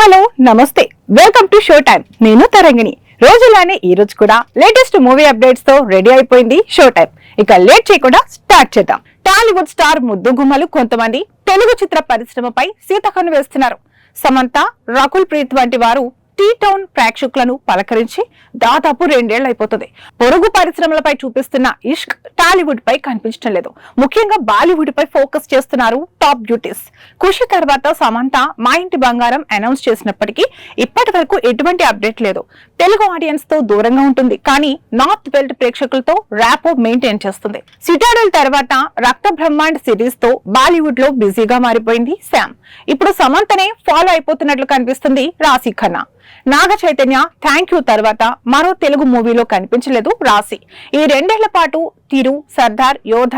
Hello నమస్తే, welcome to show time. నేను తరంగిణి. రోజులానే ఈ రోజు కూడా లేటెస్ట్ మూవీ అప్డేట్స్ తో రెడీ అయిపోయింది షో టైం. ఇక లేట్ చేయకుండా స్టార్ట్ చేద్దాం. టాలీవుడ్ స్టార్ ముద్దు గుమ్మలు కొంతమంది తెలుగు చిత్ర పరిశ్రమపై సీతకన్ను వేస్తున్నారు. సమంత, రకుల్ ప్రీత్ వంటి వారు టీ టౌన్ ప్రేక్షకులను పలకరించి దాదాపు 2 ఏళ్లు అయిపోతుంది. పొరుగు పరిశ్రమలపై చూపిస్తున్న ఇష్క్ టాలీవుడ్ పై కనిపించడం లేదు. ముఖ్యంగా బాలీవుడ్ పై ఫోకస్ చేస్తున్నారు టాప్ బ్యూటీస్. ఖుషి తర్వాత సమంత మా ఇంటి బంగారం అనౌన్స్ చేసినప్పటికీ ఇప్పటి వరకు ఎటువంటి అప్డేట్ లేదు. తెలుగు ఆడియన్స్ తో దూరంగా ఉంటుంది, కానీ నార్త్ బెల్ట్ ప్రేక్షకులతో ర్యాపో మెయింటైన్ చేస్తుంది. సిటాడల్ తర్వాత రక్త బ్రహ్మాండ్ సిరీస్ తో బాలీవుడ్ లో బిజీగా మారిపోయింది శామ్. ఇప్పుడు సమంతనే ఫాలో అయిపోతున్నట్లు కనిపిస్తుంది రాశి ఖన్నా. నాగ చైతన్య థ్యాంక్ యూ తర్వాత మరో తెలుగు మూవీలో కనిపించలేదు రాశి. ఈ 2 ఏళ్ల పాటు తిరు, సర్దార్, యోధ,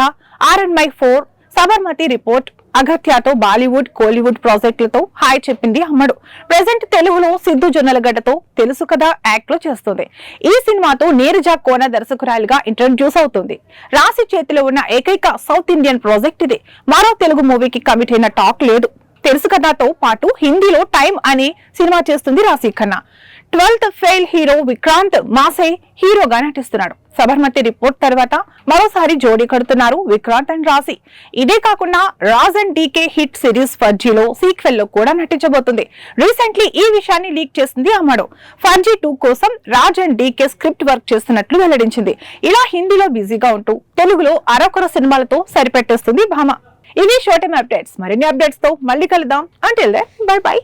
RNY4, సబర్మతి రిపోర్ట్, అగత్యతో బాలీవుడ్, కోలీవుడ్ ప్రాజెక్టులతో హాయ్ చెప్పింది అమ్మడు. ప్రెసెంట్ తెలుగులో సిద్ధు జొన్నలగడ్డతో తెలుసు కదా యాక్ట్ లో చేస్తుంది. ఈ సినిమాతో నీరజ కోన దర్శకురాలిగా ఇంట్రడ్యూస్ అవుతుంది. రాశి చేతిలో ఉన్న ఏకైక సౌత్ ఇండియన్ ప్రాజెక్ట్ ఇది. మరో తెలుగు మూవీకి కమిట్ అయిన టాక్ లేదు. తెలుసు కథతో పాటు హిందీలో టైం అనే సినిమా చేస్తుంది Raashi Khanna. 12th fail hero Vikrant Massey హీరోగా నటిస్తున్నాడు. సబర్మతి రిపోర్ట్ తర్వాత మరోసారి జోడీ కడుతున్నారు విక్రాంత్ అండ్ రాశి. ఇదే కాకుండా Raj and DK hit series ఫర్జీలో సీక్వెల్ లో కూడా నటించబోతుంది. రీసెంట్లీ ఈ విషయాన్ని లీక్ చేసింది అమ్మడు. ఫర్జీ 2 కోసం Raj and DK script work చేస్తున్నట్లు వెల్లడించింది. ఇలా హిందీలో బిజీగా ఉంటూ తెలుగులో అరకొర సినిమాలతో సరిపెట్టేస్తుంది భామ. ఇవి షో టైమ్ అప్డేట్స్. మరిన్ని అప్డేట్స్ తో మళ్ళీ కలుద్దాం. Until then bye by.